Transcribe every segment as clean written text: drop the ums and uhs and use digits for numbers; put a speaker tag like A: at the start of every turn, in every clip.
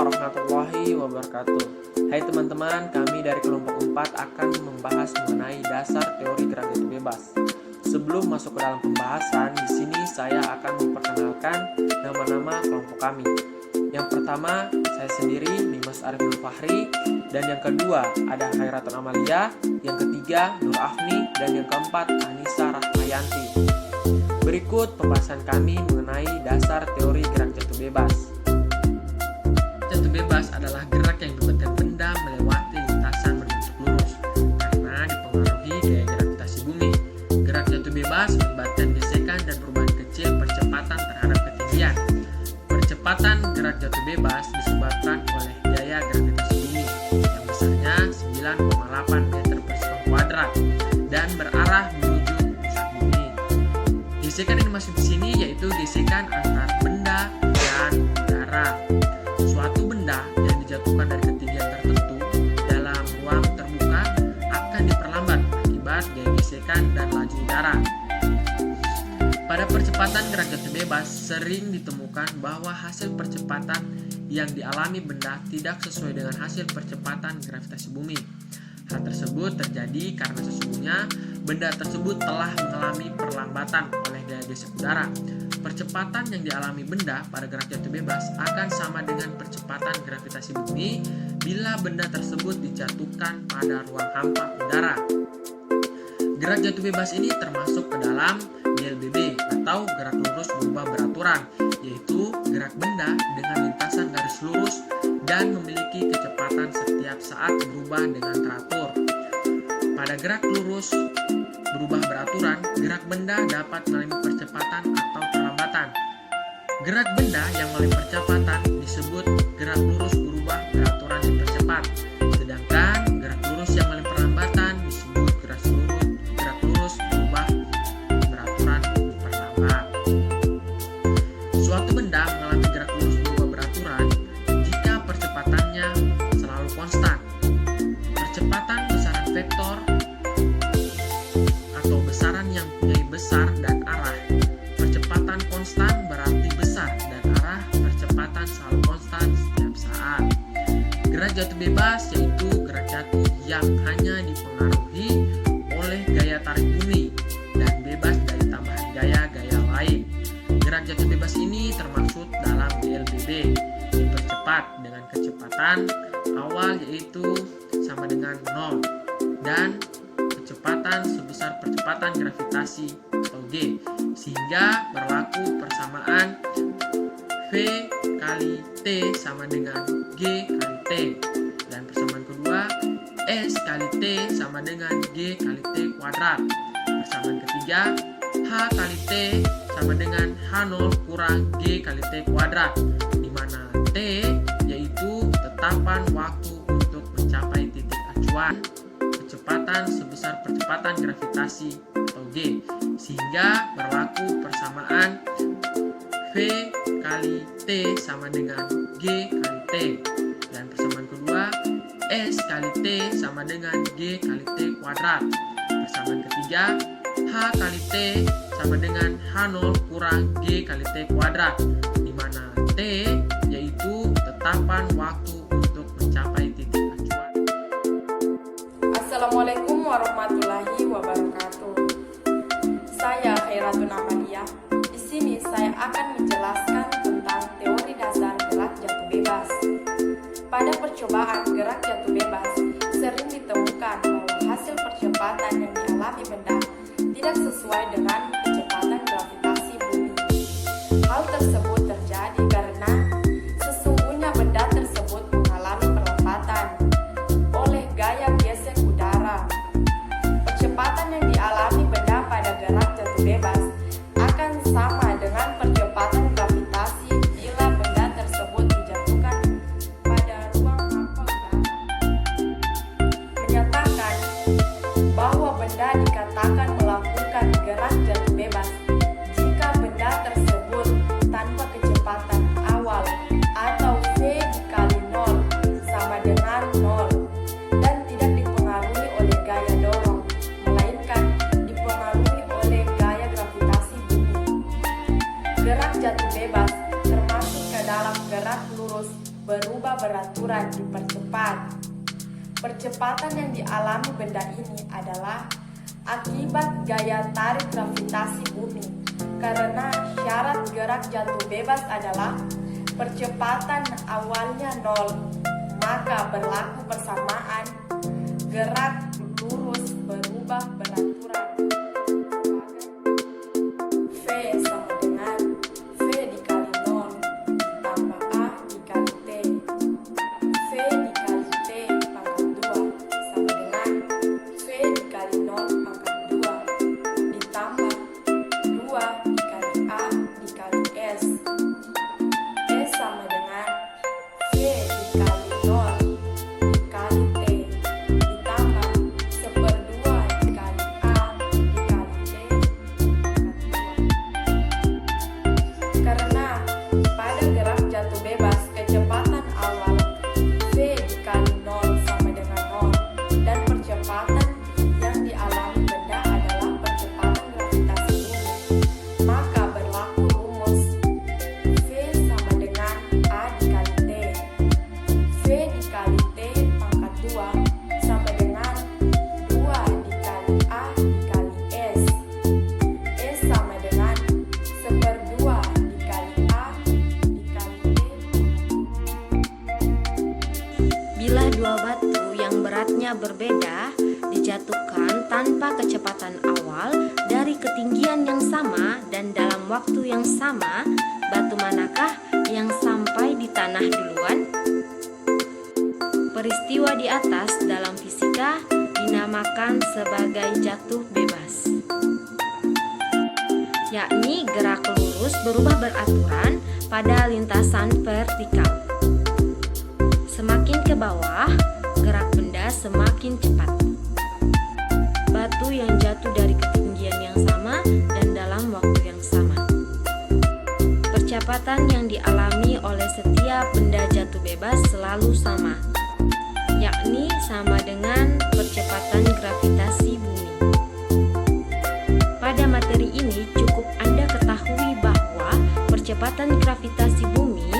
A: warahmatullahi wabarakatuh. Hai teman-teman, kami dari kelompok 4 akan membahas mengenai dasar teori gerak jatuh bebas. Sebelum masuk ke dalam pembahasan, di sini saya akan memperkenalkan nama-nama kelompok kami. Yang pertama, saya sendiri, Dimas Arif Nur Fahri, dan yang kedua ada Khairatun Amalia, yang ketiga Nur Afni, dan yang keempat Anissa Rahmayanti. Berikut pembahasan kami mengenai dasar teori gerak jatuh bebas. Jatuh bebas adalah gerak yang dibuatkan benda melewati lintasan berbentuk lurus karena dipengaruhi gaya gravitasi bumi. Gerak jatuh bebas melibatkan gesekan dan perubahan kecil percepatan terhadap ketinggian. Percepatan gerak jatuh bebas disebabkan oleh gaya gravitasi bumi yang besarnya 9,8 meter per sekon kuadrat dan berarah menuju pusat bumi. Gesekan yang dimaksud di sini yaitu gesekan antar benda dan udara. Suatu benda yang dijatuhkan dari ketinggian tertentu dalam ruang terbuka akan diperlambat akibat gaya gesekan dan laju udara. Pada percepatan gerak jatuh bebas, sering ditemukan bahwa hasil percepatan yang dialami benda tidak sesuai dengan hasil percepatan gravitasi bumi. Hal tersebut terjadi karena sesungguhnya benda tersebut telah mengalami perlambatan oleh gaya gesek udara. Percepatan yang dialami benda pada gerak jatuh bebas akan sama dengan percepatan gravitasi bumi bila benda tersebut dijatuhkan pada ruang hampa udara. Gerak jatuh bebas ini termasuk ke dalam GLBB atau gerak lurus berubah beraturan, yaitu gerak benda dengan lintasan garis lurus dan memiliki kecepatan setiap saat berubah dengan teratur. Pada gerak lurus berubah beraturan, gerak benda dapat mengalami percepatan atau perlambatan. Gerak benda yang mengalami percepatan disebut gerak lurus berubah beraturan dipercepat, sedangkan gerak lurus yang mengalami perlambatan disebut gerak lurus berubah beraturan diperlambat. Suatu benda mengalami gerak lurus berubah beraturan jika percepatannya selalu konstan. Percepatan besaran vektor atau besaran yang punya besar dan arah. Percepatan konstan berarti besar dan arah percepatan selalu konstan setiap saat. Gerak jatuh bebas yaitu gerak jatuh yang hanya dipengaruhi oleh gaya tarik bumi dan bebas dari tambahan gaya-gaya lain. Gerak jatuh bebas ini termasuk dalam GLBB, dipercepat dengan kecepatan awal yaitu sama dengan 0 dan kecepatan sebesar percepatan gravitasi atau G, sehingga berlaku persamaan V kali T sama dengan G kali T, dan persamaan kedua S kali T sama dengan G kali T kuadrat. Persamaan ketiga H kali T sama dengan H0 kurang G kali T kuadrat, di mana T yaitu tetapan waktu untuk mencapai titik acuan kecepatan sebesar percepatan gravitasi atau G, sehingga berlaku persamaan V kali T sama dengan G kali T, dan persamaan kedua S kali T sama dengan G kali T kuadrat. Persamaan ketiga H kali T sama dengan H0 kurang G kali T kuadrat, di mana T yaitu tetapan waktu untuk mencapai titik acuan.
B: Assalamualaikum warahmatullahi wabarakatuh. Saya Khairatun Amalia. Di sini saya akan menjelaskan tentang teori dasar gerak jatuh bebas. Pada percobaan gerak jatuh bebas, sering ditemukan bahwa hasil percepatan yang dialami benda tidak sesuai dengan kecepatan gravitasi bumi. Hal tersebut terjadi karena sesungguhnya benda tersebut mengalami perlambatan oleh gaya gesek udara. Percepatan yang dialami benda pada gerak jatuh bebas akan sama dengan percepatan gravitasi bila benda tersebut dijatuhkan pada ruang hampa udara. Menyatakan bahwa benda dikatakan melakukan gerak jatuh bebas jika benda tersebut tanpa kecepatan awal atau V dikali 0 sama dengan 0 dan tidak dipengaruhi oleh gaya dorong, melainkan dipengaruhi oleh gaya gravitasi bumi. Gerak jatuh bebas termasuk ke dalam gerak lurus berubah beraturan dipercepat. Percepatan yang dialami benda ini adalah akibat gaya tarik gravitasi bumi. Karena syarat gerak jatuh bebas adalah percepatan awalnya 0, maka berlaku persamaan gerak lurus berubah beraturan. V sama dengan V dikali 0 ditambah A dikali T. V dikali T pangkat 2 sama dengan V dikali 0 pangkat 2 ditambah 2 dikali A dikali S. S sama dengan V dikali 0 dikali T ditambah 1/2 dikali A dikali T pangkat 2. Karena pada gerak jatuh bebas kecepatan awal V dikali 0 sama dengan 0 dan percepatan yang dialami benda adalah percepatan gravitasi bumi, maka berlaku rumus V sama dengan A dikali T. V dikali T pangkat 2 sama dengan 2 dikali A dikali S. S sama dengan 1/2 dikali A dikali T.
C: Bila dua batu yang beratnya berbeda dijatuhkan tanpa kecepatan awal dari ketinggian yang sama dan dalam waktu yang sama, batu manakah yang sampai di tanah duluan? Peristiwa di atas dalam fisika dinamakan sebagai jatuh bebas, yakni gerak lurus berubah beraturan pada lintasan vertikal. Semakin ke bawah, gerak benda semakin cepat. Batu yang jatuh dari ketinggian yang sama dan dalam waktu yang sama. Percepatan yang dialami oleh setiap benda jatuh bebas selalu sama, yakni sama dengan percepatan gravitasi bumi. Pada materi ini cukup Anda ketahui bahwa percepatan gravitasi bumi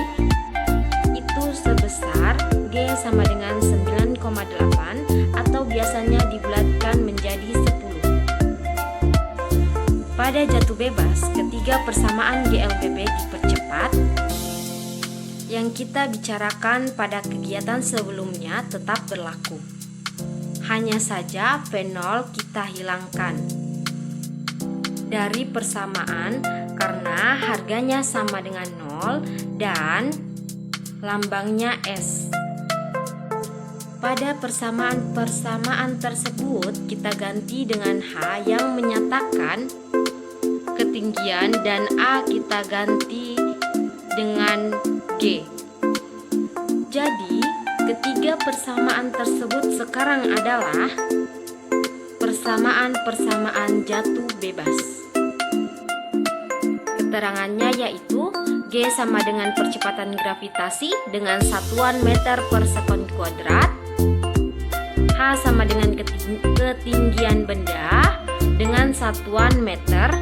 C: itu sebesar G sama dengan 9,8 atau biasanya dibulatkan menjadi 10. Pada jatuh bebas, ketiga persamaan GLBB dipercepat. Yang kita bicarakan pada kegiatan sebelumnya tetap berlaku. Hanya saja V0 kita hilangkan dari persamaan karena harganya sama dengan 0 dan lambangnya S. Pada persamaan tersebut kita ganti dengan H yang menyatakan ketinggian dan A kita ganti dengan G. Jadi, ketiga persamaan tersebut sekarang adalah persamaan-persamaan jatuh bebas. Keterangannya yaitu G sama dengan percepatan gravitasi dengan satuan meter per sekon kuadrat, H sama dengan ketinggian benda dengan satuan meter,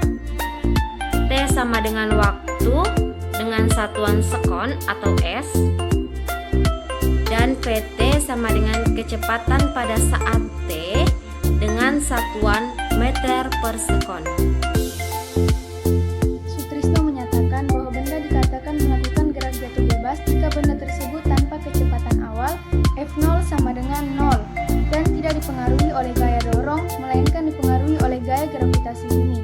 C: T sama dengan waktu dengan satuan sekon atau S, dan VT sama dengan kecepatan pada saat T dengan satuan meter per sekon.
D: Sutrisno menyatakan bahwa benda dikatakan melakukan gerak jatuh bebas jika benda tersebut tanpa kecepatan awal F0 sama dengan 0 dan tidak dipengaruhi oleh gaya dorong, melainkan dipengaruhi oleh gaya gravitasi bumi.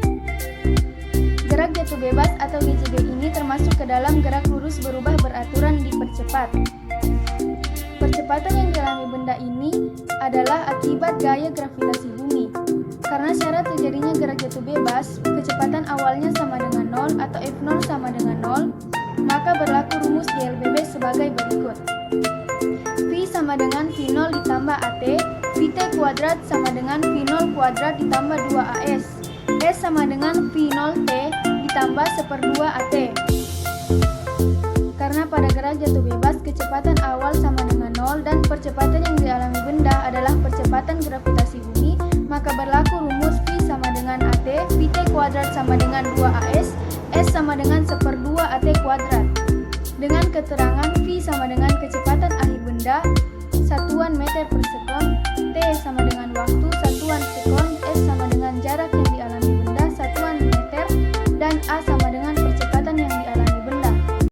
D: Gerak jatuh bebas atau GJB ini termasuk ke dalam gerak lurus berubah beraturan dipercepat. Percepatan yang dialami benda ini adalah akibat gaya gravitasi bumi. Karena syarat terjadinya gerak jatuh bebas, kecepatan awalnya sama dengan 0 atau F0 sama dengan 0, maka berlaku rumus GLBB sebagai berikut. V sama dengan V0 ditambah AT, Vt kuadrat sama dengan V0 kuadrat ditambah 2AS, S sama dengan V0T ditambah 1/2 AT. Karena pada gerak jatuh bebas kecepatan awal sama dengan 0 dan percepatan yang dialami benda adalah percepatan gravitasi bumi, maka berlaku rumus V sama dengan AT, Vt kuadrat sama dengan 2AS, S sama dengan 1/2 AT kuadrat. dengan keterangan V sama dengan kecepatan akhir benda, satuan meter per sekon,